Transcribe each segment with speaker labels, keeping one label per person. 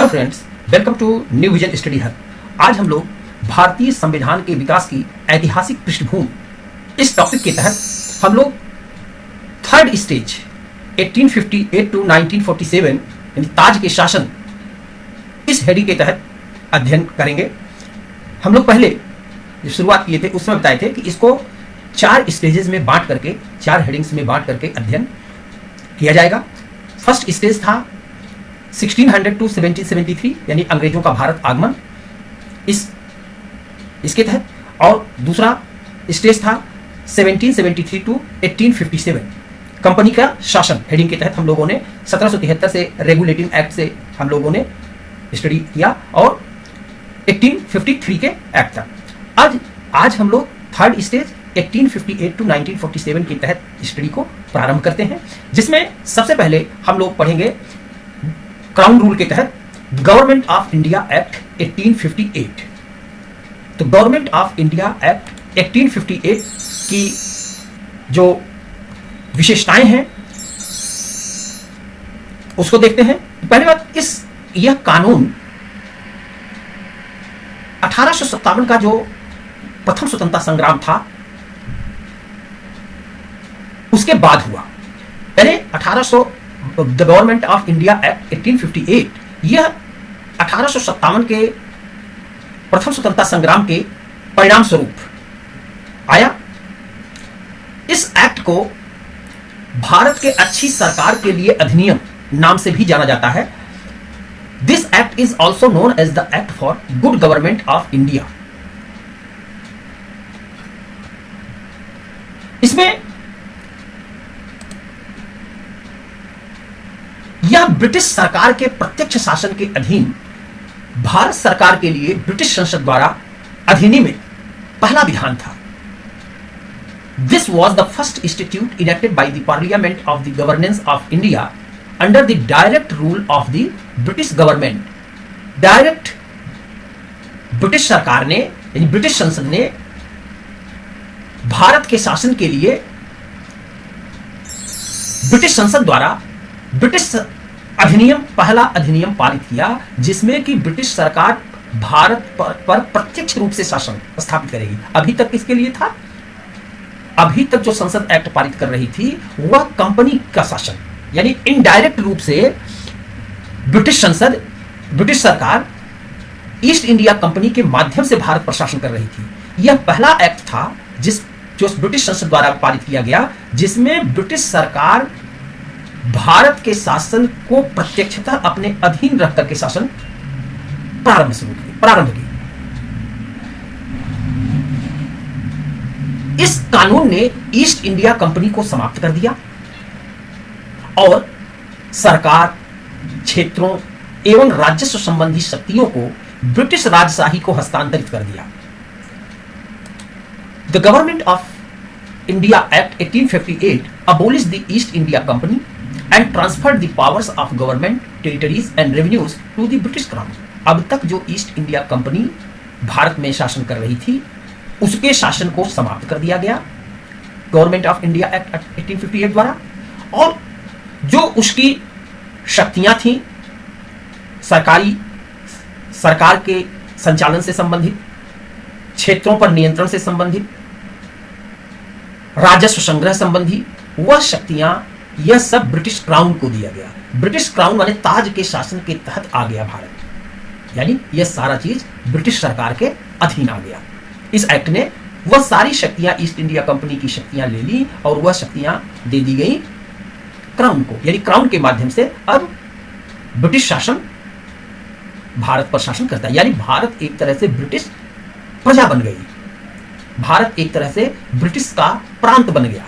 Speaker 1: Hello friends, welcome to new vision study hub. आज हम लोग भारतीय संविधान के विकास की ऐतिहासिक पृष्ठभूमि इस टॉपिक के तहत हम लोग थर्ड स्टेज 1858 टू 1947 यानी ताज के शासन इस हेडिंग के तहत अध्ययन करेंगे। हम लोग पहले जब शुरुआत किए थे उस समय बताए थे कि इसको 4 स्टेजेस में बांट करके 4 हेडिंग्स में बांट करके अध्ययन किया जाएगा। फर्स्ट स्टेज था 1600 टू 1773 यानी अंग्रेजों का भारत आगमन इसके तहत, और दूसरा स्टेज था 1773 टू 1857 कंपनी का शासन हेडिंग के तहत हम लोगों ने 1773 से रेगुलेटिंग एक्ट से हम लोगों ने स्टडी किया और 1853 के एक्ट था। आज हम लोग थर्ड स्टेज 1858 टू 1947 के तहत स्टडी को प्रारंभ करते हैं, जिसमें सबसे पहले हम लोग पढ़ेंगे क्राउन रूल के तहत गवर्नमेंट ऑफ इंडिया एक्ट 1858। तो गवर्नमेंट ऑफ इंडिया एक्ट 1858 की जो विशेषताएं हैं उसको देखते हैं। पहली बात, यह कानून 1857 का जो प्रथम स्वतंत्रता संग्राम था उसके बाद हुआ। पहले the government of India act 1858 यह 1857 के प्रथम स्वतंत्रता संग्राम के परिणाम स्वरूप आया। इस एक्ट को भारत के अच्छी सरकार के लिए अधिनियम नाम से भी जाना जाता है। This act is also known as the act for good government of India. इसमें यह ब्रिटिश सरकार के प्रत्यक्ष शासन के अधीन भारत सरकार के लिए ब्रिटिश संसद द्वारा अधिनियमित पहला विधान था। This was the first institute enacted by the Parliament of the Governance of India under the direct rule of the British government. Direct British सरकार ने यानी ब्रिटिश संसद ने भारत के शासन के लिए ब्रिटिश संसद द्वारा ब्रिटिश पहला अधिनियम पारित किया, जिसमें कि ब्रिटिश सरकार भारत पर प्रत्यक्ष रूप से शासन स्थापित करेगी। अभी तक किसके लिए था? अभी तक जो संसद एक्ट पारित कर रही थी वह कंपनी का शासन यानी इनडायरेक्ट रूप से ब्रिटिश सरकार ईस्ट इंडिया कंपनी के माध्यम से भारत पर शासन कर रही थी। यह पहला एक्ट था जो ब्रिटिश संसद द्वारा पारित किया गया, जिसमें ब्रिटिश सरकार भारत के शासन को प्रत्यक्षतः अपने अधीन रख करके शासन प्रारंभ की। इस कानून ने ईस्ट इंडिया कंपनी को समाप्त कर दिया और सरकार, क्षेत्रों एवं राजस्व संबंधी शक्तियों को ब्रिटिश राजशाही को हस्तांतरित कर दिया। The government of India act 1858 abolished the East India Company and transferred the powers of government, territories and revenues to the British Crown. अब तक जो ईस्ट इंडिया कंपनी भारत में शासन कर रही थी उसके शासन को समाप्त कर दिया गया गवर्नमेंट ऑफ इंडिया एक्ट 1858 द्वारा, और जो उसकी शक्तियां थी सरकार के संचालन से संबंधित, क्षेत्रों पर नियंत्रण से संबंधित, राजस्व संग्रह संबंधी वह शक्तियां, यह सब ब्रिटिश क्राउन को दिया गया। ब्रिटिश क्राउन माने ताज के शासन के तहत आ गया भारत, यानी यह सारा चीज ब्रिटिश सरकार के अधीन आ गया। इस एक्ट ने वह सारी शक्तियां ईस्ट इंडिया कंपनी की शक्तियां ले ली और वह शक्तियां दे दी गई क्राउन को, यानी क्राउन के माध्यम से अब ब्रिटिश शासन भारत पर शासन करता है। यानी भारत एक तरह से ब्रिटिश प्रजा बन गई, भारत एक तरह से ब्रिटिश का प्रांत बन गया।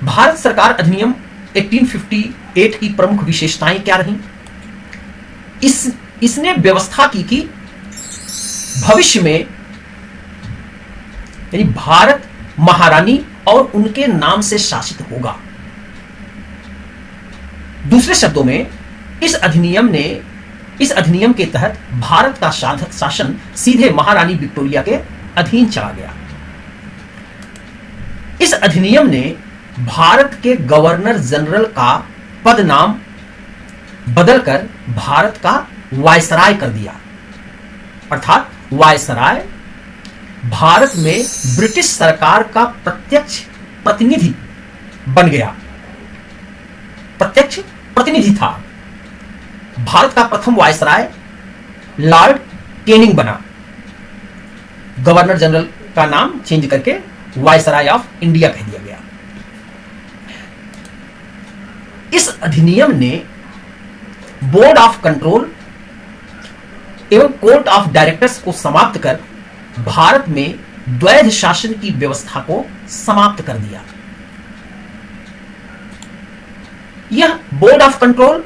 Speaker 1: भारत सरकार अधिनियम 1858 की प्रमुख विशेषताएं क्या रही? इसने व्यवस्था की कि भविष्य में यानी भारत महारानी और उनके नाम से शासित होगा। दूसरे शब्दों में इस अधिनियम के तहत भारत का शासन सीधे महारानी विक्टोरिया के अधीन चला गया। इस अधिनियम ने भारत के गवर्नर जनरल का पद नाम बदलकर भारत का वायसराय कर दिया। अर्थात वायसराय भारत में ब्रिटिश सरकार का प्रत्यक्ष प्रतिनिधि बन गया, प्रत्यक्ष प्रतिनिधि था। भारत का प्रथम वायसराय लॉर्ड कैनिंग बना। गवर्नर जनरल का नाम चेंज करके वायसराय ऑफ इंडिया कह दिया गया। इस अधिनियम ने बोर्ड ऑफ कंट्रोल एवं कोर्ट ऑफ डायरेक्टर्स को समाप्त कर भारत में द्वैध शासन की व्यवस्था को समाप्त कर दिया। यह बोर्ड ऑफ कंट्रोल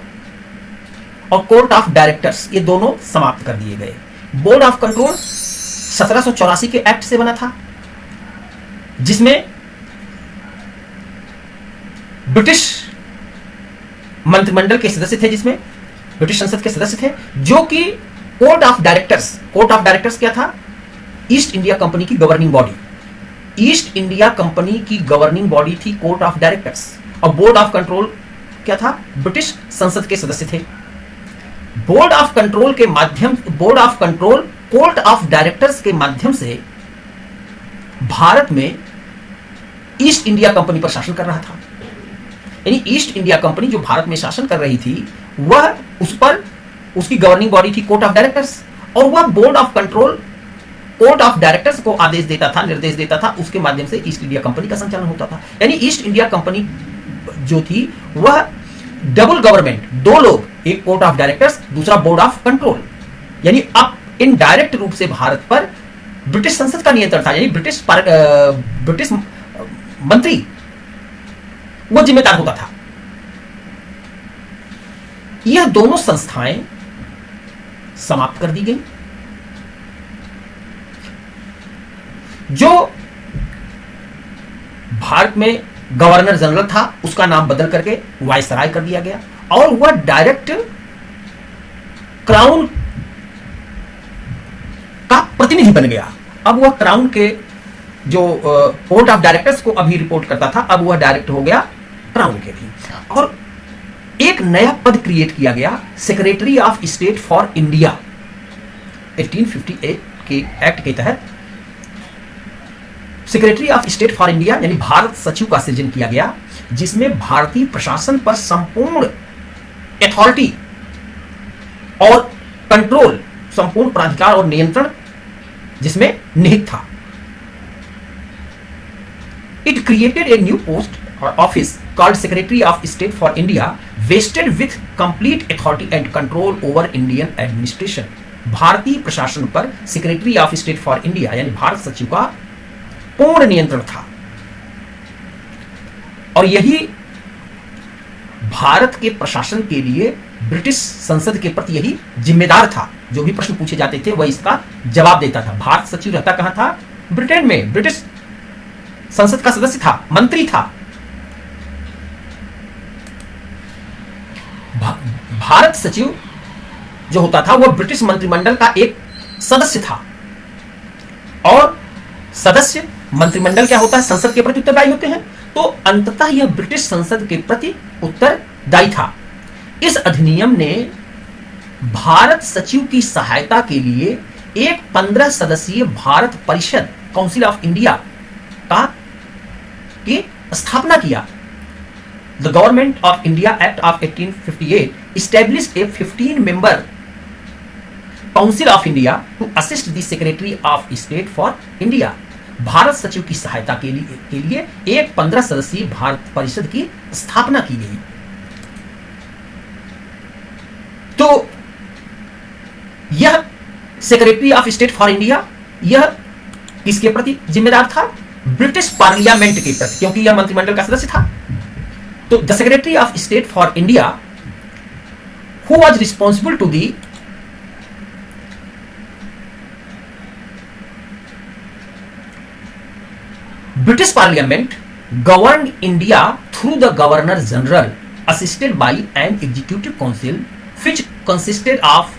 Speaker 1: और कोर्ट ऑफ डायरेक्टर्स ये दोनों समाप्त कर दिए गए। बोर्ड ऑफ कंट्रोल 1784 के एक्ट से बना था, जिसमें ब्रिटिश मंत्रिमंडल के सदस्य थे, जिसमें ब्रिटिश संसद के सदस्य थे, जो कि कोर्ट ऑफ डायरेक्टर्स क्या था? ईस्ट इंडिया कंपनी की governing body. East India company की गवर्निंग बॉडी थी कोर्ट ऑफ डायरेक्टर्स, और बोर्ड ऑफ कंट्रोल क्या था? ब्रिटिश संसद के सदस्य थे। Board of control court of directors के माध्यम से भारत में ईस्ट इंडिया कंपनी पर शासन कर रहा था। यानी ईस्ट इंडिया कंपनी जो भारत में शासन कर रही थी, वह उस पर उसकी गवर्निंग बॉडी थी कोर्ट ऑफ डायरेक्टर्स, और वह board of control court of directors को आदेश देता था, निर्देश देता था, उसके माध्यम से ईस्ट इंडिया कंपनी का संचालन होता था। यानी ईस्ट इंडिया कंपनी जो थी वह डबल गवर्नमेंट, दो लोग, एक कोर्ट ऑफ डायरेक्टर्स, दूसरा बोर्ड ऑफ कंट्रोल, यानी अब इनडायरेक्ट रूप से भारत पर ब्रिटिश संसद का नियंत्रण था। यानी ब्रिटिश मंत्री वो जिम्मेदार होता था। यह दोनों संस्थाएं समाप्त कर दी गई। जो भारत में गवर्नर जनरल था, उसका नाम बदल करके वायसराय कर दिया गया, और वह डायरेक्ट क्राउन का प्रतिनिधि बन गया। अब वह क्राउन के जो कोर्ट ऑफ डायरेक्टर्स को अभी रिपोर्ट करता था, अब वह डायरेक्ट हो गया क्राउन के भी। और एक नया पद क्रिएट किया गया, secretary of state for India. 1858 के एक्ट के तहत secretary of state for India यानी भारत सचिव का सृजन किया गया, जिसमें भारतीय प्रशासन पर संपूर्ण अथॉरिटी और कंट्रोल, संपूर्ण प्राधिकार और नियंत्रण जिसमें निहित था। It created a new post और office called Secretary of State for India, vested with complete authority and control over Indian administration। भारतीय प्रशासन पर secretary of state for India यानी भारत सचिव का पूर्ण नियंत्रण था, और यही भारत के प्रशासन के लिए ब्रिटिश संसद के प्रति यही जिम्मेदार था। जो भी प्रश्न पूछे जाते थे वह इसका जवाब देता था। भारत सचिव रहता कहां था? ब्रिटेन में, ब्रिटिश संसद का सदस्य था, मंत्री था। भारत सचिव जो होता था वह ब्रिटिश मंत्रिमंडल का एक सदस्य था, और सदस्य मंत्रिमंडल क्या होता है? संसद के प्रति उत्तरदायी होते हैं। तो अंततः यह ब्रिटिश संसद के प्रति उत्तरदायी था। इस अधिनियम ने भारत सचिव की सहायता के लिए एक 15 सदस्यीय भारत परिषद, काउंसिल ऑफ इंडिया का की स्थापना किया। The Government of India Act of 1858 established a 15-member Council of India to assist the Secretary of State for India। Bharat सचिव की सहायता के लिए एक 15 सदस्यीय भारत परिषद की स्थापना की गई। तो यह secretary of state for India यह किसके प्रति जिम्मेदार था? ब्रिटिश पार्लियामेंट के प्रति, क्योंकि यह मंत्रिमंडल का सदस्य था। तो the secretary of state for India who was responsible to the British parliament governed India through the Governor General, assisted by an executive council which consisted of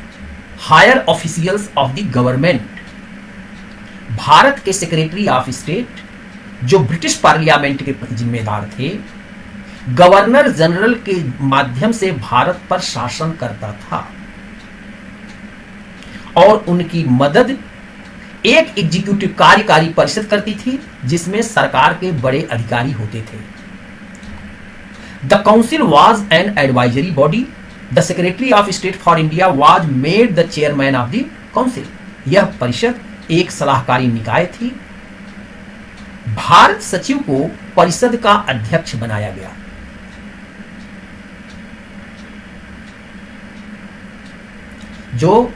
Speaker 1: higher officials of the government। Bharat के secretary of state जो British parliament के प्रति जिम्मेदार थे, governor general के माध्यम से भारत पर शासन करता था और उनकी मदद एक एग्जीक्यूटिव कार्यकारी परिषद करती थी जिसमें सरकार के बड़े अधिकारी होते थे। The council was an advisory body. The secretary of state for India was made the chairman of the council. यह परिषद एक सलाहकारी निकाय थी। भारत सचिव को परिषद का अध्यक्ष बनाया गया। जो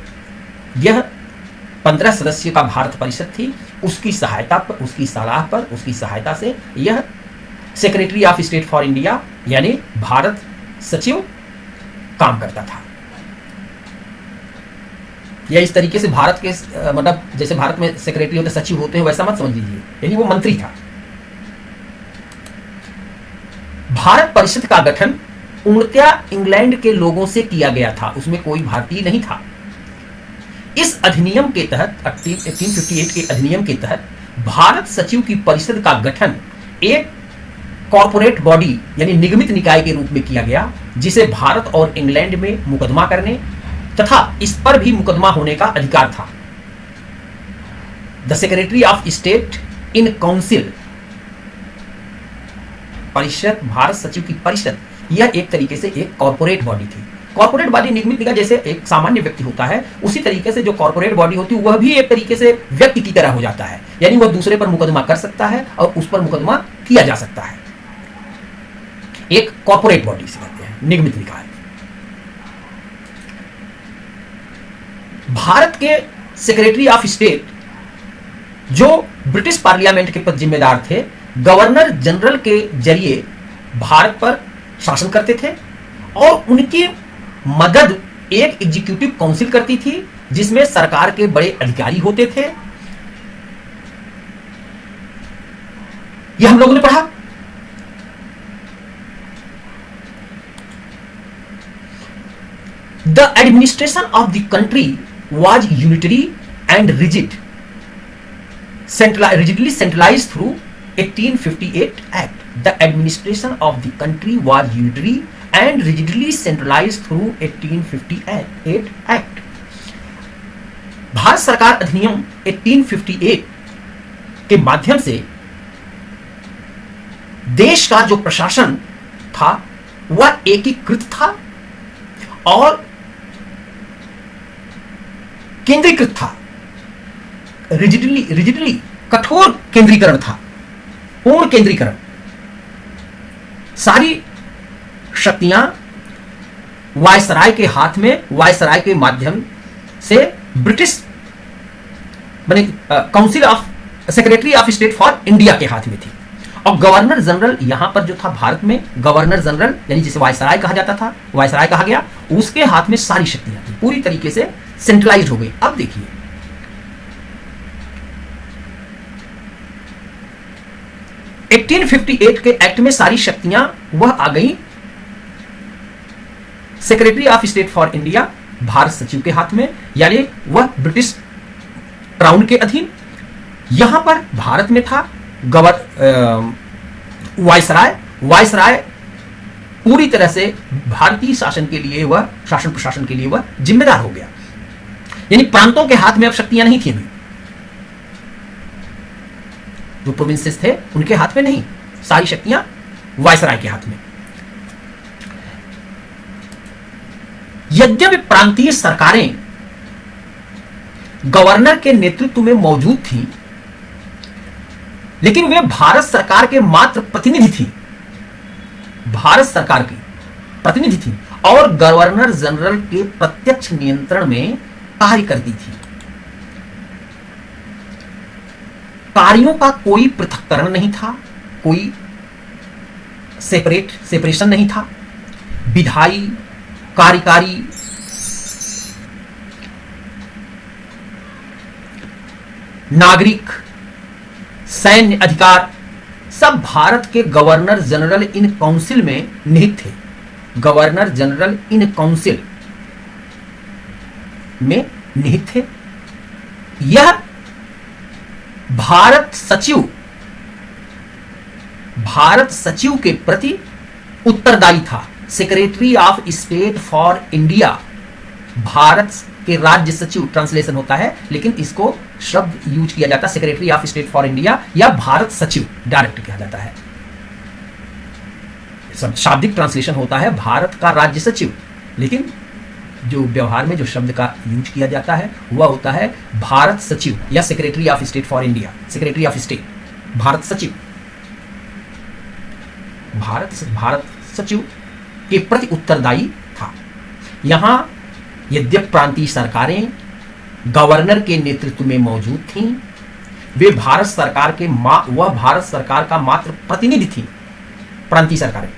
Speaker 1: यह 15 सदस्य का भारत परिषद थी, उसकी सहायता पर, उसकी सलाह पर, उसकी सहायता से यह secretary of state for India यानी भारत सचिव काम करता था। या इस तरीके से भारत के मतलब जैसे भारत में सेक्रेटरी होते सचिव होते हैं वैसा मत समझ लीजिए, यानी वो मंत्री था। भारत परिषद का गठन पूर्णतया इंग्लैंड के लोगों से किया गया था, उसमें कोई भारतीय नहीं था। इस अधिनियम के तहत 1858 के अधिनियम के तहत भारत सचिव की परिषद का गठन एक कॉर्पोरेट बॉडी यानी निगमित निकाय के रूप में किया गया, जिसे भारत और इंग्लैंड में मुकदमा करने तथा इस पर भी मुकदमा होने का अधिकार था। The secretary of state in council, परिषद, भारत सचिव की परिषद, यह एक तरीके से एक कॉर्पोरेट बॉडी थी। कॉर्पोरेट बॉडी निगमित निकाय जैसे एक सामान्य व्यक्ति होता है, उसी तरीके से जो कॉर्पोरेट बॉडी होती है वह भी एक तरीके से व्यक्ति की तरह हो जाता है, यानी वह दूसरे पर मुकदमा कर सकता है और उस पर मुकदमा किया जा सकता है। एक कॉर्पोरेट बॉडी से कहते हैं, निगमित निकाय। भारत के सेक्रेटरी ऑफ स्टेट जो ब्रिटिश पार्लियामेंट के पद जिम्मेदार थे, गवर्नर जनरल के जरिए भारत पर शासन करते थे और उनकी मदद एक एग्जीक्यूटिव काउंसिल करती थी जिसमें सरकार के बड़े अधिकारी होते थे। यह हम लोगों ने पढ़ा। The administration of the country was unitary and rigidly centralized through 1858 Act. The administration of the country was unitary and rigidly centralized through 1858 Act. Bharat सरकार अधिनियम 1858 के माध्यम से देश का जो प्रशासन था वह एकीकृत था और केंद्रीकृत था। रिजिडली कठोर केंद्रीकरण था, पूर्ण केंद्रीकरण। सारी शक्तियां वायसराय के हाथ में, वायसराय के माध्यम से ब्रिटिश माने council of secretary of state for India के हाथ में थी। और गवर्नर जनरल यहां पर जो था भारत में, गवर्नर जनरल यानी जिसे वायसराय कहा जाता था, वायसराय कहा गया, उसके हाथ में सारी शक्तियां थी, पूरी तरीके से सेंट्रलाइज हो गई। अब देखिए 1858 के एक्ट में सारी शक्तियां वह आ गई secretary of state for India, Bharat सचिव के हाथ में, यानी वह ब्रिटिश क्राउन के अधीन। यहां पर भारत में था वायसराय। वायसराय पूरी तरह से भारतीय शासन के लिए, वह शासन प्रशासन के लिए वह जिम्मेदार हो गया, यानी प्रांतों के हाथ में अब शक्तियां नहीं थी। अभी जो प्रोविंसेस थे उनके हाथ में नहीं, सारी शक्तियां वायसराय के हाथ में। यद्यपि प्रांतीय सरकारें गवर्नर के नेतृत्व में मौजूद थीं, लेकिन वे भारत सरकार के मात्र प्रतिनिधि थी, भारत सरकार की प्रतिनिधि थी और गवर्नर जनरल के प्रत्यक्ष नियंत्रण में कार्य करती थी। कार्यों का कोई पृथक्करण नहीं था, कोई सेपरेशन नहीं था। विधायी, कार्यकारी, नागरिक, सैन्य अधिकार सब भारत के गवर्नर जनरल इन काउंसिल में निहित थे। गवर्नर जनरल इन काउंसिल में निहित थे। यह भारत सचिव के प्रति उत्तरदायी था। Secretary of state for India Bharat के राज्य सचिव ट्रांसलेशन होता है, लेकिन इसको शब्द यूज किया जाता है secretary of state for India या भारत सचिव डायरेक्ट किया जाता है। शाब्दिक ट्रांसलेशन होता है भारत का राज्य सचिव, लेकिन जो व्यवहार में जो शब्द का यूज किया जाता है वह होता है भारत सचिव या secretary of state for India. Secretary of state Bharat सचिव, भारत सचिव के प्रति उत्तरदायी था। यहां यद्यपि प्रांतीय सरकारें गवर्नर के नेतृत्व में मौजूद थीं, वे भारत सरकार का मात्र प्रतिनिधि थी। प्रांतीय सरकारें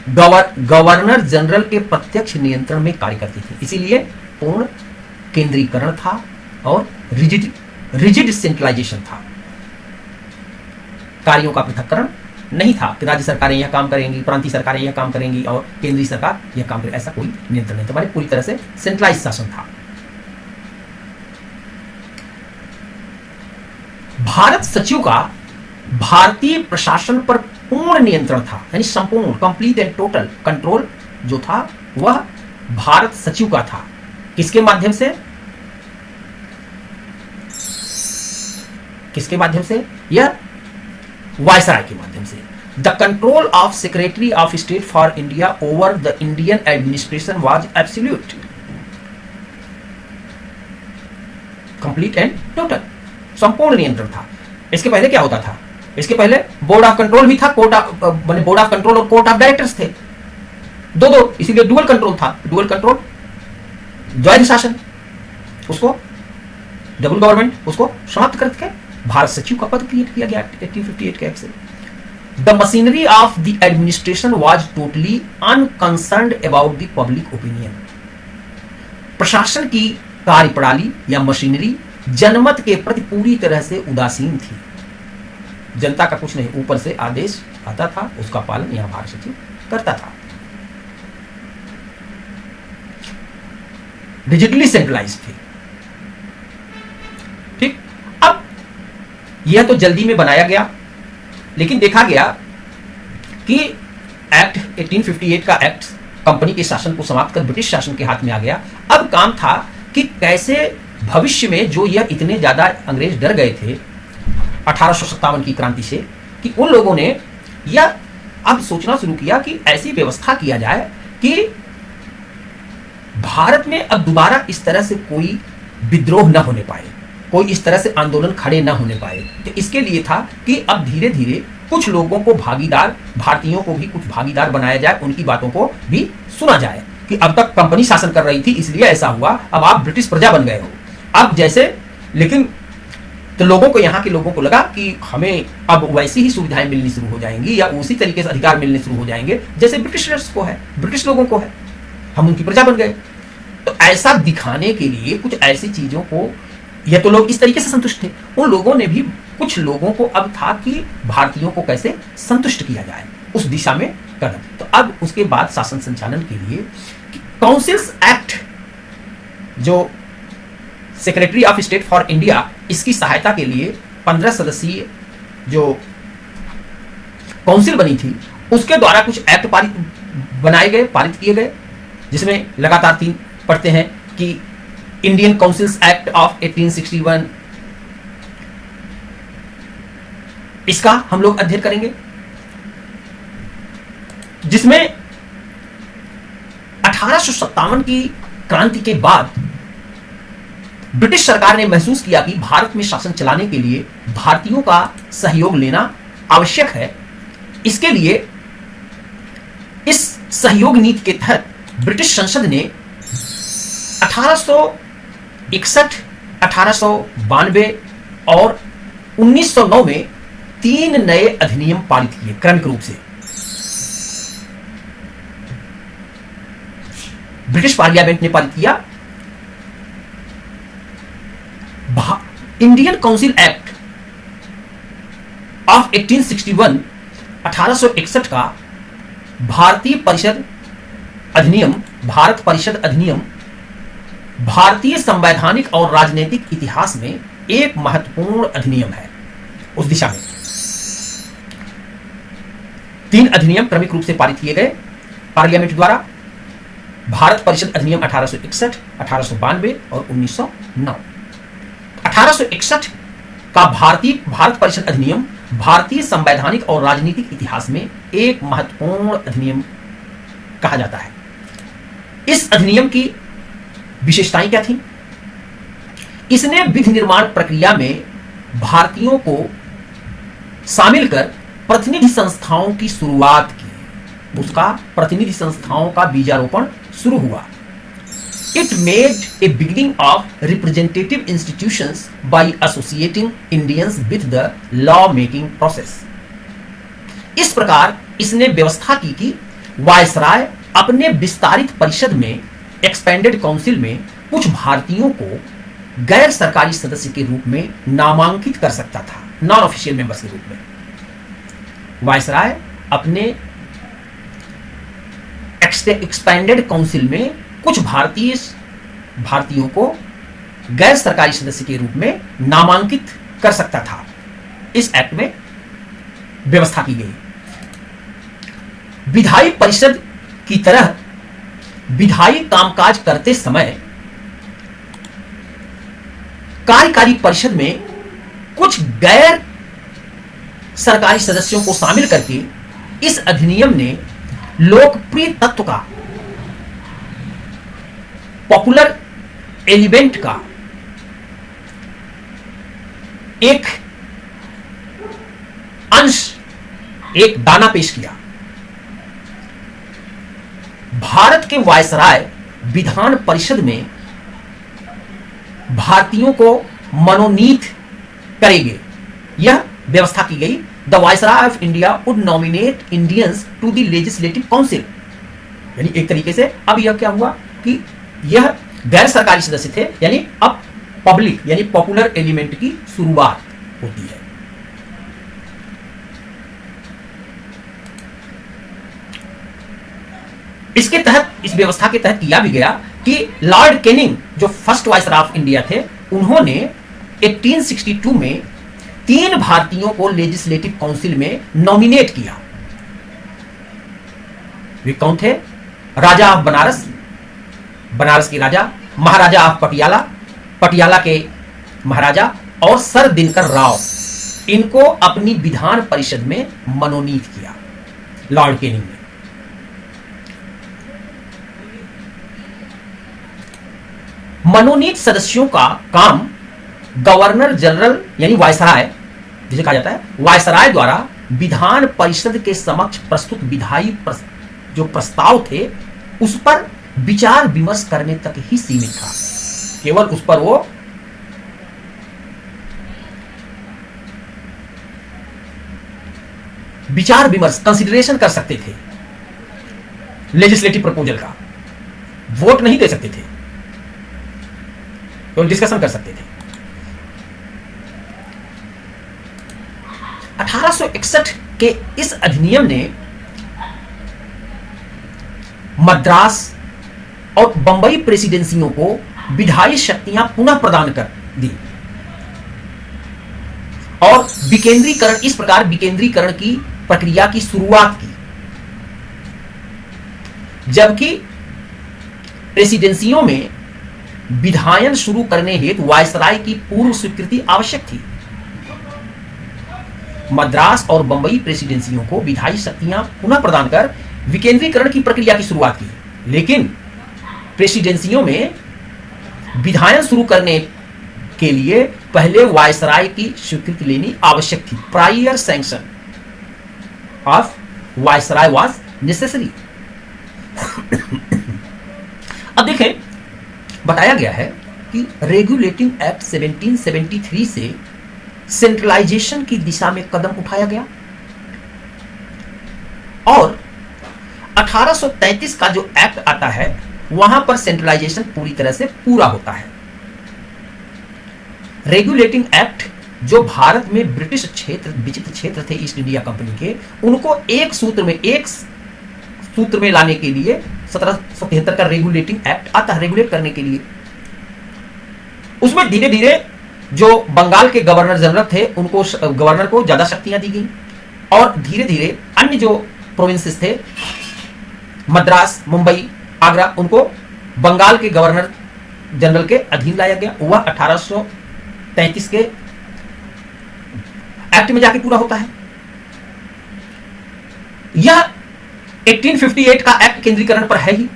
Speaker 1: गवर्नर जनरल के प्रत्यक्ष नियंत्रण में कार्य करती थी, इसीलिए पूर्ण केंद्रीकरण था और रिजिड सेंट्रलाइजेशन था। कार्यों का पृथक्करण नहीं था कि राज्य सरकारें यह काम करेंगी, प्रांतीय सरकारें यह काम करेंगी और केंद्रीय सरकार यह काम करेगी, ऐसा कोई नियंत्रण नहीं था। हमारे पूरी तरह से सेंट्रलाइज शासन था। भारत सचिव का भारतीय प्रशासन पर पूर्ण नियंत्रण था, यानी संपूर्ण कंप्लीट एंड टोटल कंट्रोल जो था वह भारत सचिव का था। किसके माध्यम से? यह वायसराय के माध्यम से। The control of secretary of state for India over the Indian administration was absolute, complete and total, संपूर्ण नियंत्रण था। इसके पहले क्या होता था? इसके पहले बोर्ड ऑफ कंट्रोल भी था, बोर्ड ऑफ कंट्रोल और कोर्ट ऑफ डायरेक्टर्स थे, दो, इसीलिए डुअल कंट्रोल था। डुअल कंट्रोल, द्वैध शासन, उसको डबल गवर्नमेंट, उसको समाप्त करके भारत सचिव का पद क्रिएट किया गया 1858 के एक्ट से। The machinery of the administration was totally unconcerned about the public opinion. प्रशासन की कार्यप्रणाली या मशीनरी जनमत के प्रति पूरी तरह से उदासीन थी। जनता का कुछ नहीं, ऊपर से आदेश आता था, उसका पालन यहां भारत सचिव करता था। डिजिटली सेंट्रलाइज थी। ठीक, अब यह तो जल्दी में बनाया गया, लेकिन देखा गया कि एक्ट 1858 का एक्ट कंपनी के शासन को समाप्त कर ब्रिटिश शासन के हाथ में आ गया। अब काम था कि कैसे भविष्य में जो यह इतने ज्यादा अंग्रेज डर गए थे 1857 की क्रांति से, कि उन लोगों ने यह अब सोचना शुरू किया कि ऐसी व्यवस्था किया जाए कि भारत में अब दोबारा इस तरह से कोई विद्रोह न होने पाए, कोई इस तरह से आंदोलन खड़े न होने पाए। तो इसके लिए था कि अब धीरे धीरे कुछ लोगों को भागीदार, भारतीयों को भी कुछ भागीदार बनाया जाए, उनकी बातों को भी सुना जाए कि अब तक कंपनी शासन कर रही थी इसलिए ऐसा हुआ, अब आप ब्रिटिश प्रजा बन गए हो। अब जैसे, लेकिन तो लोगों को, यहाँ के लोगों को लगा कि हमें अब वैसी ही सुविधाएं मिलनी शुरू हो जाएंगी या उसी तरीके से अधिकार मिलने शुरू हो जाएंगे जैसे ब्रिटिशर्स को है, ब्रिटिश लोगों को है, हम उनकी प्रजा बन गए। तो ऐसा दिखाने के लिए कुछ ऐसी चीजों को, यह तो लोग इस तरीके से संतुष्ट थे, उन लोगों ने भी, कुछ लोगों को अब था कि भारतीयों को कैसे संतुष्ट किया जाए, उस दिशा में कदम। तो अब उसके बाद शासन संचालन के लिए काउंसिल्स एक्ट, जो secretary of state for India, इसकी सहायता के लिए 15 सदस्यीय जो काउंसिल बनी थी, उसके द्वारा कुछ एक्ट पारित किए गए, जिसमें लगातार 3 पढ़ते हैं कि इंडियन काउंसिल्स एक्ट ऑफ 1861, इसका हम लोग अध्ययन करेंगे, जिसमें 1857 की क्रांति के बाद ब्रिटिश सरकार ने महसूस किया कि भारत में शासन चलाने के लिए भारतीयों का सहयोग लेना आवश्यक है। इसके लिए इस सहयोग नीति के तहत ब्रिटिश संसद ने 1861, 1892 और 1909 में 3 नए अधिनियम पारित किए क्रमिक रूप से। ब्रिटिश पार्लियामेंट ने पारित किया इंडियन काउंसिल एक्ट ऑफ 1861, 1861 का भारतीय परिषद अधिनियम, भारत परिषद अधिनियम भारतीय संवैधानिक और राजनीतिक इतिहास में एक महत्वपूर्ण अधिनियम है। उस दिशा में 3 अधिनियम क्रमिक रूप से पारित किए गए पार्लियामेंट द्वारा। भारत परिषद अधिनियम 1861, 1892 और 1909। 1861 का भारत परिषद अधिनियम भारतीय संवैधानिक और राजनीतिक इतिहास में एक महत्वपूर्ण अधिनियम कहा जाता है। इस अधिनियम की विशेषताएं क्या थी? इसने विधि निर्माण प्रक्रिया में भारतीयों को शामिल कर प्रतिनिधि संस्थाओं की शुरुआत की। उसका प्रतिनिधि संस्थाओं का बीजारोपण शुरू हुआ। It made a beginning of representative institutions by associating Indians with the law making process. इस प्रकार इसने व्यवस्था की कि वायसराय अपने विस्तारित परिषद में, एक्सपेंडेड काउंसिल में, कुछ भारतीयों को गैर सरकारी सदस्य के रूप में नामांकित कर सकता था, नॉन ऑफिशियल मेंबर्स के रूप में। वायसराय अपने एक्सपेंडेड काउंसिल में कुछ भारतीयों को गैर सरकारी सदस्य के रूप में नामांकित कर सकता था। इस एक्ट में व्यवस्था की गई। विधायी परिषद की तरह विधायी कामकाज करते समय कार्यकारी परिषद में कुछ गैर सरकारी सदस्यों को शामिल करके इस अधिनियम ने लोकप्रिय तत्व का, पॉपुलर एलिमेंट का एक अंश, एक दाना पेश किया। भारत के वायसराय विधान परिषद में भारतीयों को मनोनीत करेंगे, यह व्यवस्था की गई। The viceroy of India would nominate Indians to the legislative council. यानी एक तरीके से अब यह क्या हुआ कि यह गैर सरकारी सदस्य थे, यानी अब पब्लिक यानी पॉपुलर एलिमेंट की शुरुआत होती है। इसके तहत, इस व्यवस्था के तहत किया भी गया कि लॉर्ड कैनिंग जो फर्स्ट वायसराय ऑफ इंडिया थे, उन्होंने 1862 में 3 भारतीयों को लेजिस्लेटिव काउंसिल में नॉमिनेट किया। वे कौन थे? राजा ऑफ बनारस, बनारस के राजा, महाराजा ऑफ पटियाला, पटियाला के महाराजा और सर दिनकर राव। इनको अपनी विधान परिषद में मनोनीत किया लॉर्ड कैनिंग ने। मनोनीत सदस्यों का काम गवर्नर जनरल यानी वायसराय जिसे कहा जाता है, वायसराय द्वारा विधान परिषद के समक्ष प्रस्तुत विधायी जो प्रस्ताव थे उस पर विचार विमर्श करने तक ही सीमित था। केवल उस पर वो विचार विमर्श, कंसिडरेशन कर सकते थे लेजिस्लेटिव प्रपोजल का, वोट नहीं दे सकते थे, केवल डिस्कशन कर सकते थे। 1861 के इस अधिनियम ने मद्रास और बंबई प्रेसिडेंसियों को विधायी शक्तियां पुनः प्रदान कर दी और विकेंद्रीकरण, इस प्रकार विकेंद्रीकरण की प्रक्रिया की शुरुआत की। जबकि प्रेसिडेंसियों में विधायन शुरू करने हेतु वायसराय की पूर्व स्वीकृति आवश्यक थी। मद्रास और बंबई प्रेसिडेंसियों को विधायी शक्तियां पुनः प्रदान कर विकेंद्रीकरण की प्रक्रिया की शुरुआत की, लेकिन प्रेसिडेंसियों में विधायन शुरू करने के लिए पहले वायसराय की स्वीकृति लेनी आवश्यक थी। Prior sanction of viceroy was necessary. अब देखें, बताया गया है कि रेगुलेटिंग एक्ट 1773 से सेंट्रलाइजेशन की दिशा में कदम उठाया गया और 1833 का जो एक्ट आता है वहां पर सेंट्रलाइजेशन पूरी तरह से पूरा होता है। रेगुलेटिंग एक्ट जो भारत में ब्रिटिश क्षेत्र, विचित्र क्षेत्र थे ईस्ट इंडिया कंपनी के, उनको एक सूत्र में लाने के लिए 1773 का रेगुलेटिंग एक्ट आता है, रेगुलेट करने के लिए। उसमें धीरे धीरे जो बंगाल के गवर्नर जनरल थे उनको, गवर्नर को ज्यादा शक्तियां दी गई और धीरे धीरे अन्य जो प्रोविंसेस थे, मद्रास, मुंबई, आगरा, उनको बंगाल के गवर्नर जनरल के अधीन लाया गया। वह 1833 के एक्ट में जाके पूरा होता है। यह 1858 का एक्ट केंद्रीकरण पर है ही।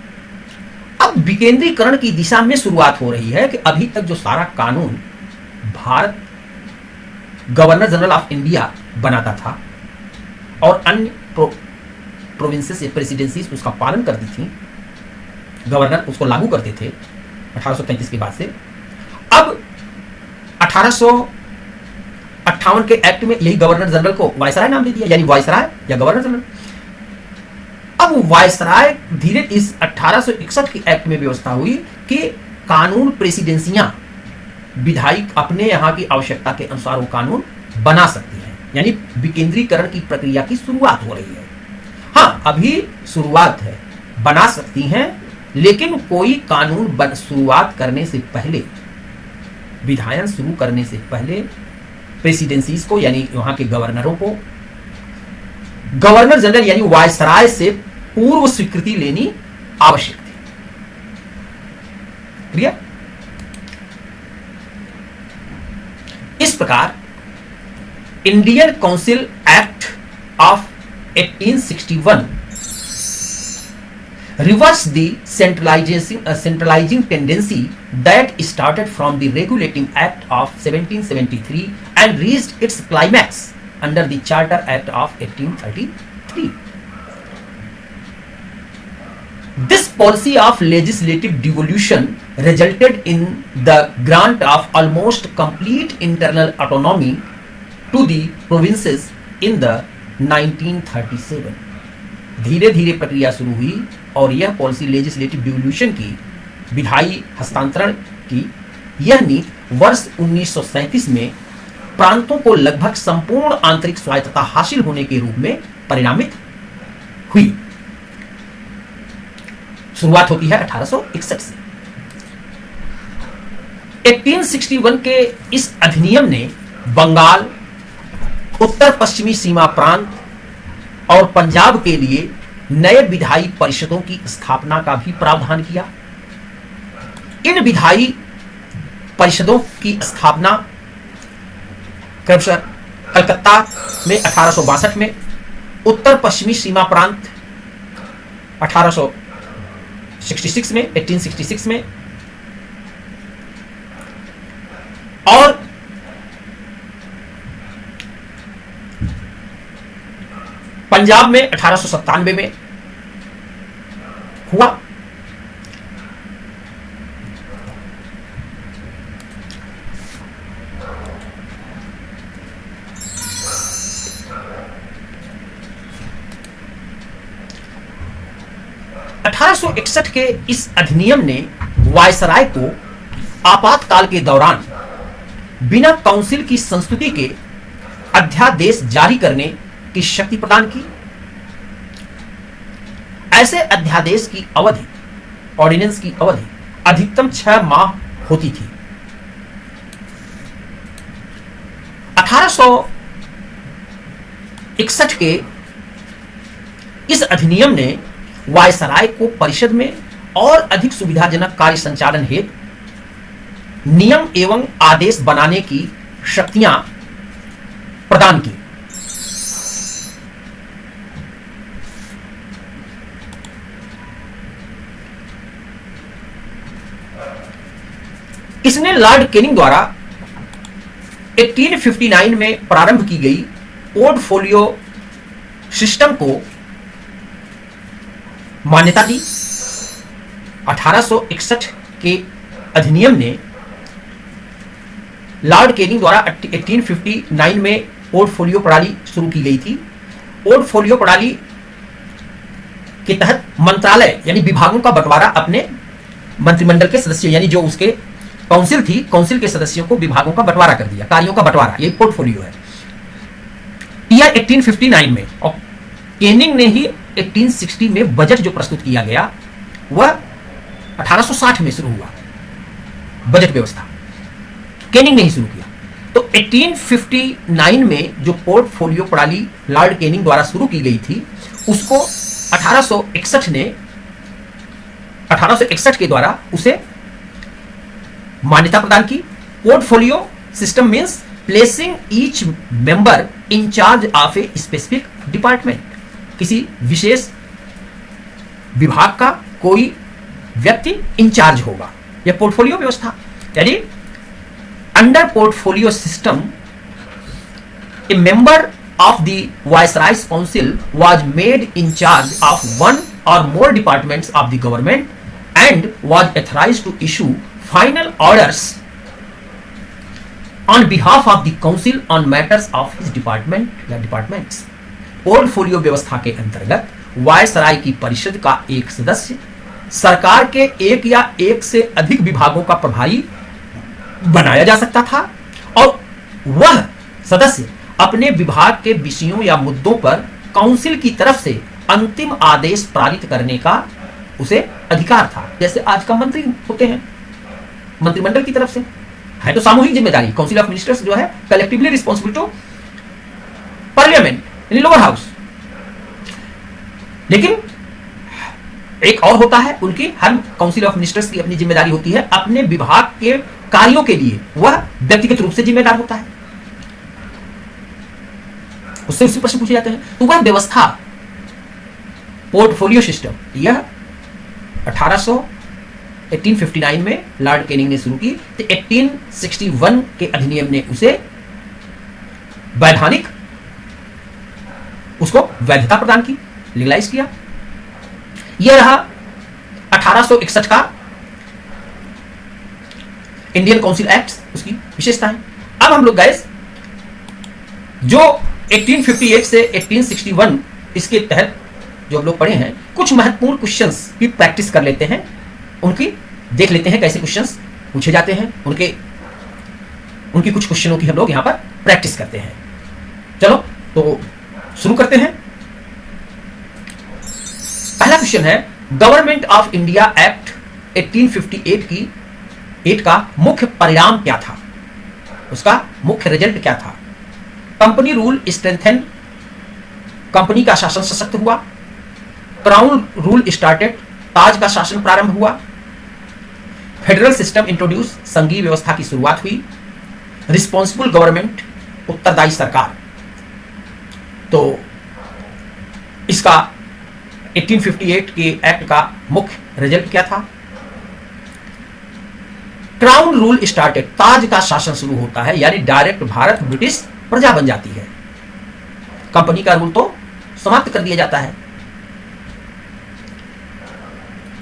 Speaker 1: अब विकेंद्रीकरण की दिशा में शुरुआत हो रही है कि अभी तक जो सारा कानून Bharat governor general of India बनाता था और अन्य प्रोविंसेस या प्रेसिडेंसीज उसका पालन करती थी, गवर्नर उसको लागू करते थे 1833 के बाद से। अब 1858 के एक्ट में यही गवर्नर जनरल को वायसराय नाम दे दिया, यानी वायसराय या गवर्नर जनरल। अब वायसराय धीरे इस 1861 के एक्ट में व्यवस्था हुई कि कानून प्रेसिडेंसियां विधायी अपने यहां की आवश्यकता के अनुसार वो कानून बना सकती हैं, यानी विकेंद्रीकरण की प्रक्रिया की शुरुआत हो रही है। हाँ, अभी शुरुआत है, बना सकती हैं, लेकिन कोई कानून शुरुआत करने से पहले, विधायन शुरू करने से पहले प्रेसिडेंसीज को यानी वहां के गवर्नरों को गवर्नर जनरल यानी वायसराय से पूर्व स्वीकृति लेनी आवश्यक थी। क्लियर? इस प्रकार Indian council act of 1861 reversed the centralizing tendency that started from the Regulating Act of 1773 and reached its climax under the Charter Act of 1833. This policy of legislative devolution resulted in the grant of almost complete internal autonomy to the provinces in the 1937. धीरे धीरे प्रक्रिया शुरू हुई और यह policy legislative devolution की, विधायी हस्तांतरण की यह नीति वर्ष 1937 में प्रांतों को लगभग संपूर्ण आंतरिक स्वायत्तता हासिल होने के रूप में परिणामित हुई। शुरुआत होती है 1861 से। 1861 के इस अधिनियम ने बंगाल, उत्तर पश्चिमी सीमा प्रांत और पंजाब के लिए नए विधायी परिषदों की स्थापना का भी प्रावधान किया। इन विधायी परिषदों की स्थापना क्रमशः कलकत्ता में 1862 में, उत्तर पश्चिमी सीमा प्रांत 1866 में 1866 में और पंजाब में 1897 में हुआ। के इस अधिनियम ने वायसराय को आपातकाल के दौरान बिना काउंसिल की संस्तुति के अध्यादेश जारी करने की शक्ति प्रदान की। ऐसे अध्यादेश की अवधि, ऑर्डिनेंस की अवधि अधिकतम 6 माह होती थी। 1861 के इस अधिनियम ने वायसराय को परिषद में और अधिक सुविधाजनक कार्य संचालन हेतु नियम एवं आदेश बनाने की शक्तियां प्रदान की। इसने लॉर्ड कैनिंग द्वारा 1859 में प्रारंभ की गई पोर्टफोलियो सिस्टम को मान्यता दी। 1861 के अधिनियम ने लॉर्ड कैनिंग द्वारा 1859 में पोर्टफोलियो प्रणाली शुरू की गई थी। पोर्टफोलियो प्रणाली के तहत मंत्रालय यानी विभागों का बंटवारा अपने मंत्रिमंडल के सदस्यों यानी जो उसके काउंसिल थी, काउंसिल के सदस्यों को विभागों का बंटवारा कर दिया, कार्यों का बंटवारा, ये पोर्टफोलियो है। यह 1859 में, और कैनिंग ने ही 1860 में बजट जो प्रस्तुत किया गया वह 1860 में शुरू हुआ। बजट व्यवस्था कैनिंग ने ही शुरू किया। तो 1859 में जो पोर्टफोलियो प्रणाली लॉर्ड कैनिंग द्वारा शुरू की गई थी उसको 1861 के द्वारा उसे मान्यता प्रदान की। Portfolio system means placing each member in charge of a specific department, किसी विशेष विभाग का कोई व्यक्ति इंचार्ज होगा, यह पोर्टफोलियो व्यवस्था। यानी under portfolio system A member of the Viceroy's Council was made in charge of one or more departments of the government and was authorized to issue final orders on behalf of the council on matters of his department या departments। Portfolio व्यवस्था के अंतर्गत viceroy की परिषद का एक सदस्य सरकार के एक या एक से अधिक विभागों का प्रभारी बनाया जा सकता था और वह सदस्य अपने विभाग के विषयों या मुद्दों पर काउंसिल की तरफ से अंतिम आदेश पारित करने का उसे अधिकार था। जैसे आज का मंत्री होते हैं, मंत्रिमंडल की तरफ से है तो सामूहिक जिम्मेदारी, काउंसिल ऑफ मिनिस्टर्स जो है कलेक्टिवली रिस्पॉन्सिबल टू पार्लियामेंट यानी लोअर हाउस। लेकिन एक और होता है, उनकी हर काउंसिल ऑफ मिनिस्टर्स की अपनी जिम्मेदारी होती है, अपने विभाग के कार्यों के लिए वह व्यक्तिगत रूप से जिम्मेदार होता है, उससे उसी प्रश्न पूछे जाते हैं। तो वह व्यवस्था पोर्टफोलियो सिस्टम यह 1859 में लॉर्ड कैनिंग ने शुरू की, तो 1861 के अधिनियम ने उसे वैधानिक उसको वैधता प्रदान की, लीगलाइज किया। यह रहा 1861 का इंडियन काउंसिल एक्ट, उसकी विशेषता है। अब हम लोग गाइस जो 1858 से 1861 इसके तहत जो हम लोग पढ़े हैं, कुछ महत्वपूर्ण क्वेश्चंस की प्रैक्टिस कर लेते हैं, उनकी देख लेते हैं कैसे क्वेश्चंस पूछे जाते हैं, उनकी कुछ क्वेश्चनों की हम लोग यहां पर प्रैक्टिस करते हैं। चलो तो शुरू करते हैं। पहला क्वेश्चन है, गवर्नमेंट ऑफ इंडिया एक्ट 1858 का मुख्य परिणाम क्या था, उसका मुख्य रिजल्ट क्या था? कंपनी रूल स्ट्रेंथन, कंपनी का शासन सशक्त हुआ। क्राउन रूल स्टार्टेड, ताज का शासन प्रारंभ हुआ। फेडरल सिस्टम इंट्रोड्यूस, संघीय व्यवस्था की शुरुआत हुई। रिस्पॉन्सिबल गवर्नमेंट, उत्तरदायी सरकार। तो इसका 1858 के एक्ट का मुख्य रिजल्ट क्या था? क्राउन रूल स्टार्टेड, ताज का शासन शुरू होता है, यानी डायरेक्ट भारत ब्रिटिश प्रजा बन जाती है, कंपनी का रूल तो समाप्त कर दिया जाता है।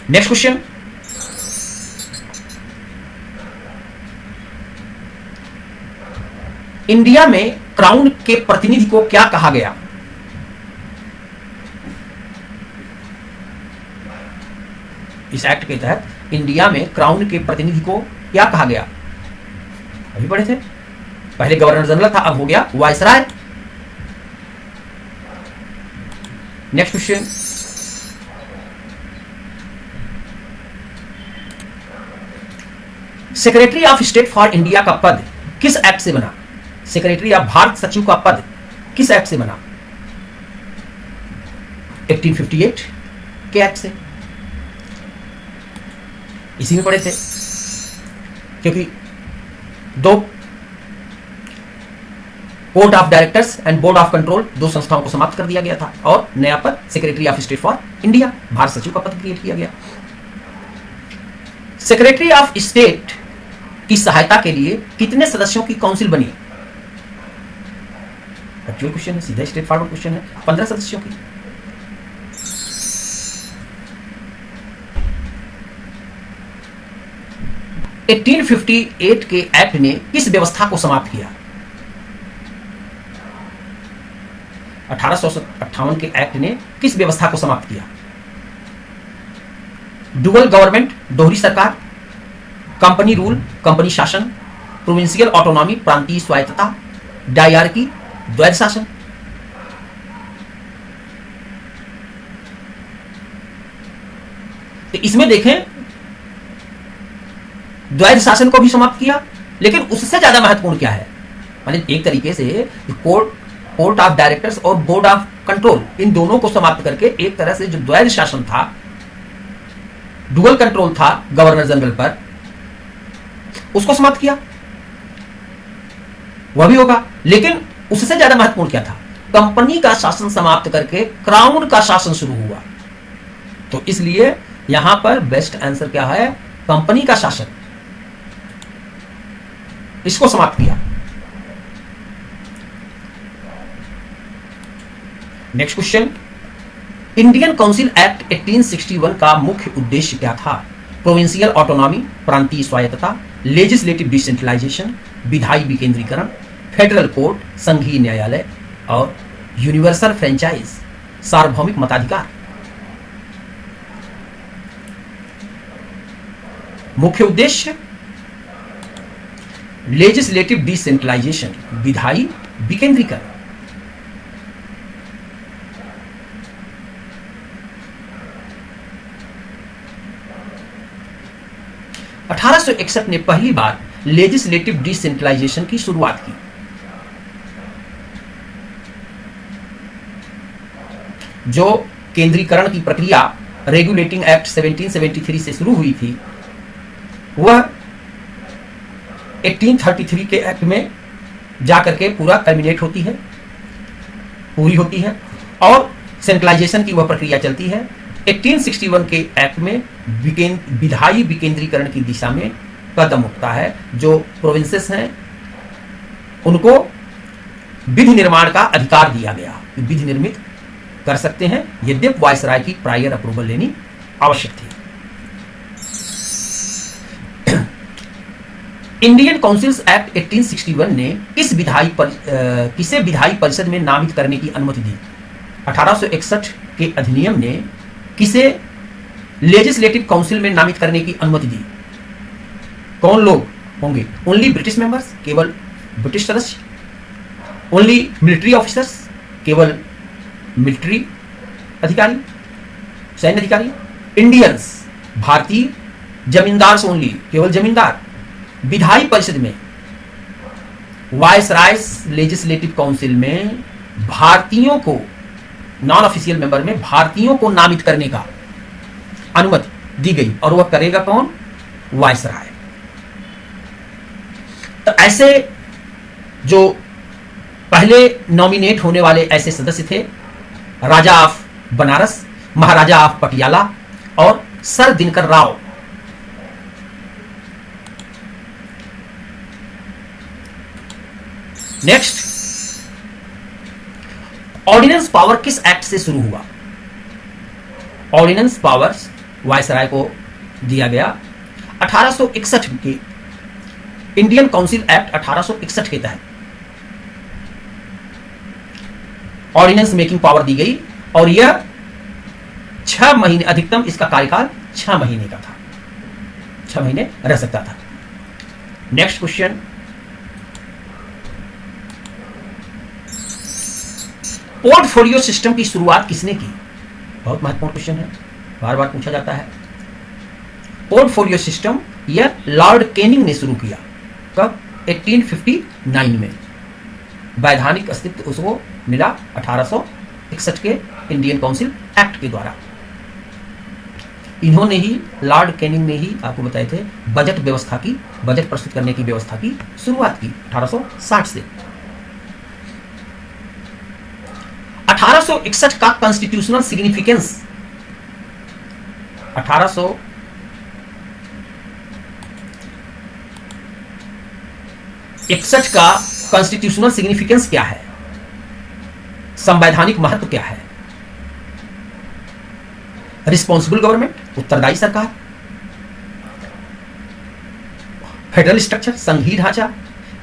Speaker 1: नेक्स्ट क्वेश्चन, इंडिया में क्राउन के प्रतिनिधि को क्या कहा गया? इस एक्ट के तहत इंडिया में क्राउन के प्रतिनिधि को क्या कहा गया? अभी पढ़े थे, पहले गवर्नर जनरल था, अब हो गया viceroy. Next question, secretary of state for India का पद किस एक्ट से बना? सेक्रेटरी ऑफ भारत सचिव का पद किस एक्ट से बना? 1858 के एक्ट से। इसी में पढ़े थे, क्योंकि दो board of directors and board of control, दो संस्थाओं को समाप्त कर दिया गया था और नया पद secretary of state for India, Bharat सचिव का पद क्रिएट किया गया। सेक्रेटरी ऑफ स्टेट की सहायता के लिए कितने सदस्यों की काउंसिल बनी? एक्चुअल क्वेश्चन है, सीधा स्ट्रेट फॉरवर्ड क्वेश्चन है। 15 सदस्यों की। ए 1858 के एक्ट ने किस व्यवस्था को समाप्त किया? 1858 के एक्ट ने किस व्यवस्था को समाप्त किया? डुअल गवर्नमेंट, दोहरी सरकार। कंपनी रूल, कंपनी शासन। प्रोविंशियल ऑटोनॉमी, प्रांतीय स्वायत्तता। डायरकी, द्वैध शासन। तो इसमें देखें, द्वैध शासन को भी समाप्त किया, लेकिन उससे ज्यादा महत्वपूर्ण क्या है? मतलब एक तरीके से कोर्ट बोर्ड ऑफ डायरेक्टर्स और बोर्ड ऑफ कंट्रोल, इन दोनों को समाप्त करके एक तरह से जो द्वैध शासन था, डुअल कंट्रोल था गवर्नर जनरल पर, उसको समाप्त किया। वह भी होगा, लेकिन उससे ज्यादा महत्वपूर्ण क्या था, कंपनी का शासन समाप्त करके क्राउन का शासन शुरू हुआ। तो इसलिए यहां पर बेस्ट आंसर क्या है, कंपनी का शासन, इसको समाप्त किया। Next question, Indian council act 1861 का मुख्य उद्देश्य क्या था? प्रोविंशियल ऑटोनॉमी, प्रांतीय स्वायत्तता, लेजिस्लेटिव डिसेंट्रलाइजेशन, विधायी विकेंद्रीकरण, फेडरल कोर्ट, संघीय न्यायालय और यूनिवर्सल फ्रेंचाइज, सार्वभौमिक मताधिकार। मुख्य उद्देश्य लेजिस्लेटिव डिसेंट्रलाइजेशन, विधायी विकेंद्रीकरण। (1861) ने पहली बार लेजिस्लेटिव डिसेंट्रलाइजेशन की शुरुआत की। जो केंद्रीकरण की प्रक्रिया रेगुलेटिंग एक्ट 1773 से शुरू हुई थी, वह 1833 के एक्ट में जाकर के पूरा टर्मिनेट होती है, पूरी होती है, और सेंट्रलाइजेशन की वह प्रक्रिया चलती है। 1861 के एक्ट में विधायी विकेंद्रीकरण की दिशा में कदम उठता है। जो प्रोविंसेस हैं उनको विधि निर्माण का अधिकार दिया गया, विधि निर्मित कर सकते हैं, यद्यप वायसराय की प्रायर अप्रूवल लेनी आवश्यक थी। इंडियन काउंसिल्स एक्ट 1861 ने किसे विधायी परिषद में नामित करने की अनुमति दी? 1861 के अधिनियम ने किसे लेजिस्लेटिव काउंसिल में नामित करने की अनुमति दी? कौन लोग होंगे? ओनली ब्रिटिश मेंबर्स, केवल ब्रिटिश सदस्य। ओनली मिलिट्री ऑफिसर्स, केवल मिलिट्री अधिकारी, सैन्य अधिकारी। इंडियंस, भारतीय। जमींदार ओनली, केवल जमींदार। विधायी परिषद में, वायसरायस लेजिस्लेटिव काउंसिल में भारतीयों को, नॉन ऑफिशियल मेंबर में भारतीयों को नामित करने का अनुमति दी गई, और वह करेगा कौन? वायसराय। तो ऐसे जो पहले नॉमिनेट होने वाले ऐसे सदस्य थे, राजा ऑफ बनारस, महाराजा ऑफ पटियाला और sir Dinkar Rao. Next, ordinance power किस एक्ट से शुरू हुआ? ऑर्डिनेंस पावर्स वायसराय को दिया गया 1861 के इंडियन काउंसिल एक्ट 1861 के तहत ऑर्डिनेंस मेकिंग पावर दी गई, और यह 6 महीने, अधिकतम इसका कार्यकाल 6 महीने का था, 6 महीने रह सकता था। नेक्स्ट क्वेश्चन, पोर्टफोलियो सिस्टम की शुरुआत किसने की? बहुत महत्वपूर्ण क्वेश्चन है, बार बार पूछा जाता है। पोर्टफोलियो सिस्टम यह लॉर्ड कैनिंग ने शुरू किया। कब? 1859 में। वैधानिक अस्तित्व उसको मिला 1861 के इंडियन काउंसिल एक्ट के द्वारा। इन्होंने ही, लॉर्ड कैनिंग ने ही आपको बताए थे, बजट व्यवस्था की, बजट प्रस्तुत करने की व्यवस्था की शुरुआत की 1860 से। 1861 का कॉन्स्टिट्यूशनल सिग्निफिकेंस, 1861 का कॉन्स्टिट्यूशनल सिग्निफिकेंस क्या है? संवैधानिक महत्व क्या है? रिस्पॉन्सिबल गवर्नमेंट, उत्तरदायी सरकार। फेडरल स्ट्रक्चर, संघीय ढांचा।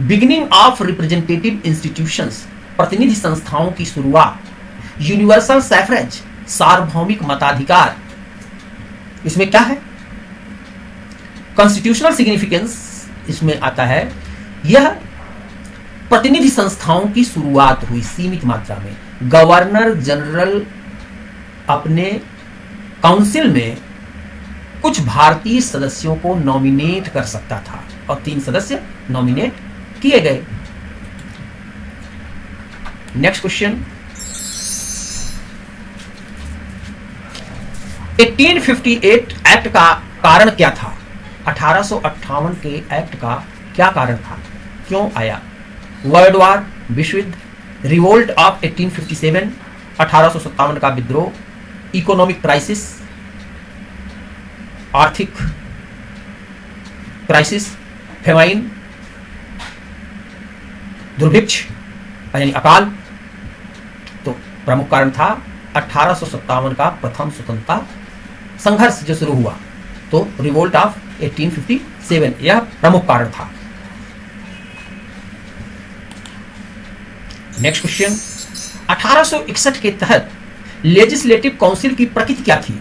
Speaker 1: बिगिनिंग ऑफ रिप्रेजेंटेटिव इंस्टीट्यूशंस, प्रतिनिधि संस्थाओं की शुरुआत। यूनिवर्सल सैफरेज, सार्वभौमिक मताधिकार। इसमें क्या है? कॉन्स्टिट्यूशनल सिग्निफिकेंस इसमें आता है, यह प्रतिनिधि संस्थाओं की शुरुआत हुई सीमित मात्रा में। गवर्नर जनरल अपने काउंसिल में कुछ भारतीय सदस्यों को नॉमिनेट कर सकता था, और 3 सदस्य नॉमिनेट किए गए। नेक्स्ट क्वेश्चन, 1858 एक्ट का कारण क्या था? 1858 के एक्ट का क्या कारण था, क्यों आया? वर्ल्ड वार, विश्व युद्ध, रिवोल्ट ऑफ 1857, 1857 का विद्रोह, इकोनॉमिक क्राइसिस, आर्थिक क्राइसिस, फेमाइन, दुर्भिक्ष यानी अकाल। तो प्रमुख कारण था 1857 का प्रथम स्वतंत्रता संघर्ष जो शुरू हुआ, तो रिवोल्ट ऑफ 1857 यह प्रमुख कारण था। नेक्स्ट क्वेश्चन, 1861 के तहत लेजिस्लेटिव काउंसिल की प्रकृति क्या थी?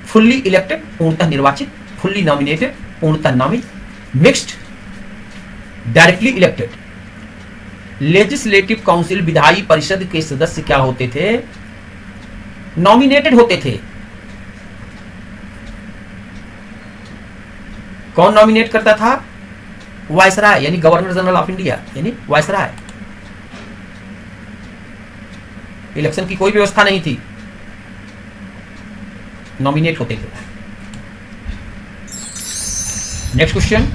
Speaker 1: फुल्ली इलेक्टेड पूर्णतः निर्वाचित, फुल्ली नॉमिनेटेड पूर्णतः नामित, mixed, directly elected. Legislative council विधायी परिषद के सदस्य क्या होते थे? नॉमिनेटेड होते थे। कौन नॉमिनेट करता था? वायसराय यानी गवर्नर जनरल ऑफ इंडिया यानी वायसराय। इलेक्शन की कोई व्यवस्था नहीं थी, नॉमिनेट होते थे। नेक्स्ट क्वेश्चन,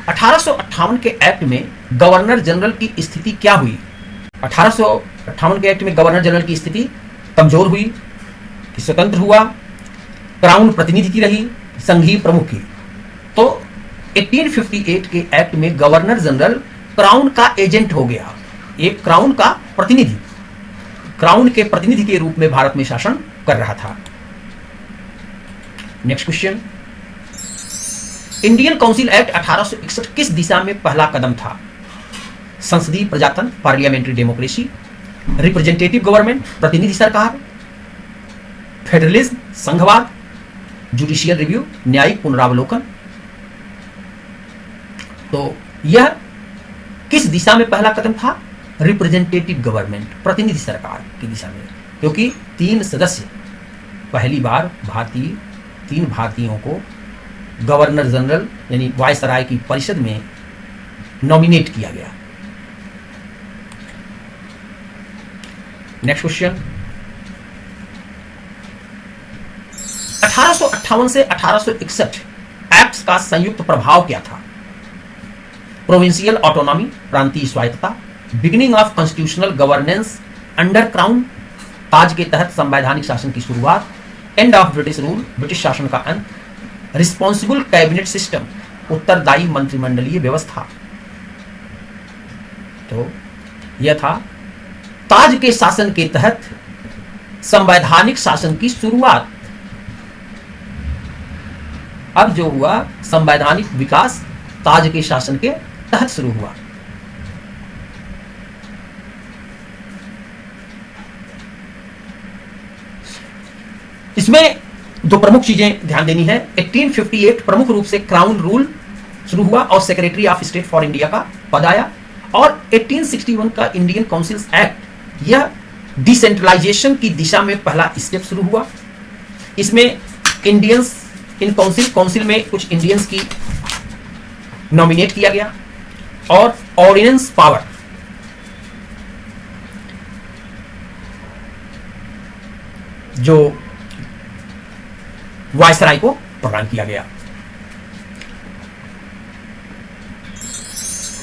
Speaker 1: 1858 के एक्ट में गवर्नर जनरल की स्थिति क्या हुई? 1858 के एक्ट में गवर्नर जनरल की स्थिति कमजोर हुई कि स्वतंत्र हुआ, क्राउन प्रतिनिधि की रही, संघीय प्रमुख की। तो 1858 के एक्ट में गवर्नर जनरल क्राउन का एजेंट हो गया, एक क्राउन का प्रतिनिधि, क्राउन के प्रतिनिधि के रूप में भारत में शासन कर रहा था। Next question, Indian council act 1861 किस दिशा में पहला कदम था? संसदीय प्रजातंत्र पार्लियामेंट्री डेमोक्रेसी, रिप्रेजेंटेटिव गवर्नमेंट प्रतिनिधि सरकार, फेडरलिज्म संघवाद, जुडिशियल रिव्यू न्यायिक पुनरावलोकन। तो यह किस दिशा में पहला कदम था? रिप्रेजेंटेटिव गवर्नमेंट प्रतिनिधि सरकार की दिशा में, क्योंकि 3 सदस्य पहली बार तीन भारतीयों को गवर्नर जनरल यानी वायसराय की परिषद में नॉमिनेट किया गया। नेक्स्ट क्वेश्चन, 1858 से 1861 एक्ट्स का संयुक्त प्रभाव क्या था? प्रोविंशियल ऑटोनॉमी प्रांतीय स्वायत्तता, beginning of constitutional governance under crown, ताज के तहत संवैधानिक शासन की शुरुआत, end of British rule British शासन का अंत, रिस्पॉन्सिबल कैबिनेट सिस्टम उत्तरदायी मंत्रिमंडलीय व्यवस्था। तो यह था ताज के शासन के तहत संवैधानिक शासन की शुरुआत। अब जो हुआ संवैधानिक विकास ताज के शासन के तहत शुरू हुआ। इसमें 2 प्रमुख चीजें ध्यान देनी है। 1858 प्रमुख रूप से क्राउन रूल शुरू हुआ और secretary of state for India का पद आया, और 1861 का इंडियन काउंसिल्स एक्ट यह डिसेंट्रलाइजेशन की दिशा में पहला स्टेप शुरू हुआ। इसमें इंडियंस इन काउंसिल में कुछ इंडियंस की नॉमिनेट किया गया, और ऑर्डिनेंस पावर जो वायसराय को प्रदान किया गया।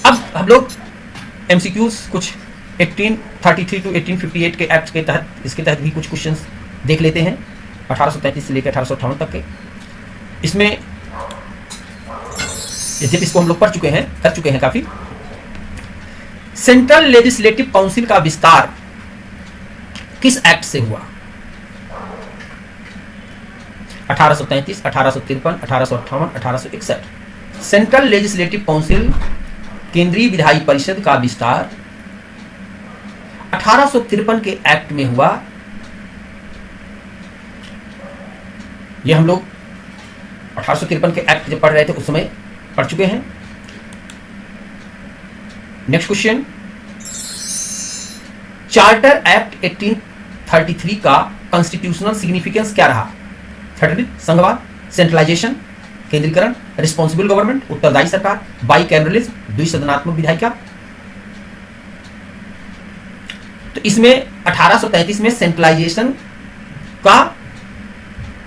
Speaker 1: अब हम लोग एमसीक्यूज कुछ 1833 टू 1858 के एक्ट के तहत, इसके तहत भी कुछ क्वेश्चंस देख लेते हैं 1833 से लेकर 1858 तक के। इसमें यद्यपि इसको हम लोग कर चुके हैं काफी। सेंट्रल लेजिस्लेटिव काउंसिल का विस्तार किस एक्ट से हुआ? 1833, 1853, 1858, 1861। सेंट्रल लेजिस्लेटिव काउंसिल केंद्रीय विधायी परिषद का विस्तार 1853 के एक्ट में हुआ। यह हम लोग 1853 के एक्ट जब पढ़ रहे थे उस समय पढ़ चुके हैं। नेक्स्ट क्वेश्चन, चार्टर एक्ट 1833 का कॉन्स्टिट्यूशनल सिग्निफिकेंस क्या रहा? फेडरलिज्म संघवाद, सेंट्रलाइजेशन केंद्रीकरण, रिस्पॉन्सिबल गवर्नमेंट उत्तरदायी सरकार, बाई कैमरलिज्म द्विसदनात्मक विधायिका, तो इसमें 1833 में सेंट्रलाइजेशन का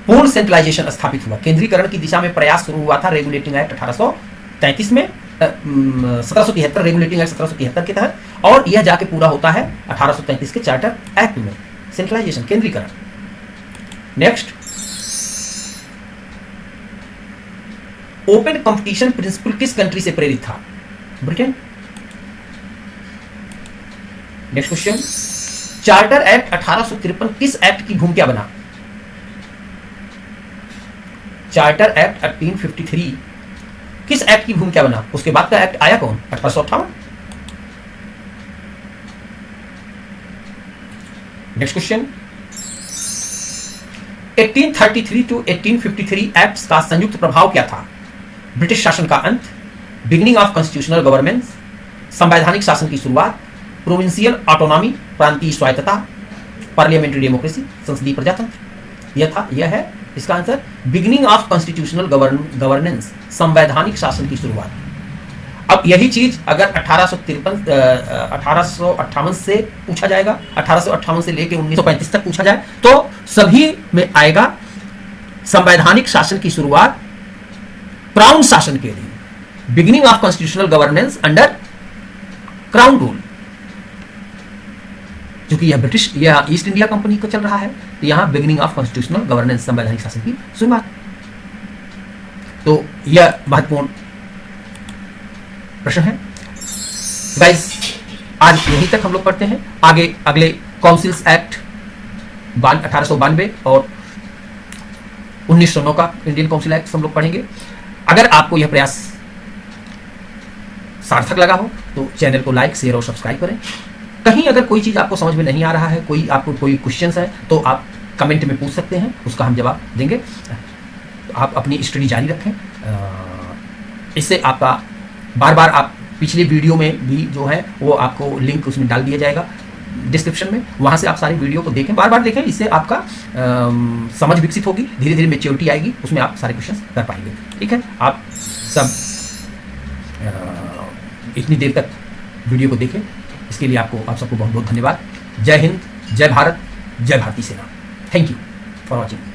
Speaker 1: पूर्ण सेंट्रलाइजेशन स्थापित हुआ, केंद्रीकरण की दिशा में प्रयास शुरू हुआ था रेगुलेटिंग एक्ट 1833 में 1773 रेगुलेटिंग एक्ट 1773 के तहत, और यह जाके पूरा होता है 1833 के चार्टर एक्ट में, सेंट्रलाइजेशन, केंद्रीकरण। नेक्स्ट, ओपन कंपटीशन प्रिंसिपल किस कंट्री से प्रेरित था? Britain. Next question, charter act 1853 किस एक्ट की भूमिका बना? चार्टर एक्ट 1853 किस एक्ट की भूमिका बना? उसके बाद का एक्ट आया कौन? 1858। नेक्स्ट क्वेश्चन, 1833 टू 1853 एक्ट्स का संयुक्त प्रभाव क्या था? ब्रिटिश शासन का अंत, बिगिनिंग ऑफ कॉन्स्टिट्यूशनल गवर्नेंस, संवैधानिक शासन की शुरुआत, प्रोविंशियल ऑटोनॉमी, प्रांतीय स्वायत्तता, पार्लियामेंट्री डेमोक्रेसी, संसदीय प्रजातंत्र। यह है इसका answer, beginning of constitutional governance, संवैधानिक शासन की शुरुआत। अब यही चीज अगर 1858 से पूछा जाएगा, 1858 से लेकर 1935 तक पूछा जाए तो सभी में आएगा संवैधानिक शासन की शुरुआत क्राउन शासन के लिए, beginning of constitutional governance under crown rule. क्योंकि यह ब्रिटिश या ईस्ट इंडिया कंपनी को चल रहा है, तो यहां बिगिनिंग ऑफ कॉन्स्टिट्यूशनल गवर्नेंस, संवैधानिक शासन की शुरुआत। तो यह महत्वपूर्ण प्रश्न है गाइस। आज यहीं तक हम लोग पढ़ते हैं, आगे अगले काउंसिल्स एक्ट 1892 और 1909 का इंडियन काउंसिल एक्ट हम लोग पढ़ेंगे। अगर आपको यह प्रयास सार्थक लगा हो तो चैनल को लाइक, शेयर और सब्सक्राइब करें। कहीं अगर कोई चीज़ आपको समझ में नहीं आ रहा है, आपको कोई क्वेश्चंस है, तो आप कमेंट में पूछ सकते हैं, उसका हम जवाब देंगे। तो आप अपनी स्टडी जारी रखें। इससे आपका बार बार आप पिछले वीडियो में भी जो है वो आपको लिंक उसमें डाल दिया जाएगा डिस्क्रिप्शन में, वहाँ से आप सारी वीडियो को देखें, बार बार देखें। इससे आपका समझ विकसित होगी, धीरे धीरे मैच्योरिटी आएगी, उसमें आप सारे क्वेश्चन कर पाएंगे। ठीक है, आप सब इतनी देर तक वीडियो को देखें, इसके लिए आप सबको बहुत बहुत धन्यवाद। जय हिंद, जय भारत, जय भारतीय सेना। Thank you for watching.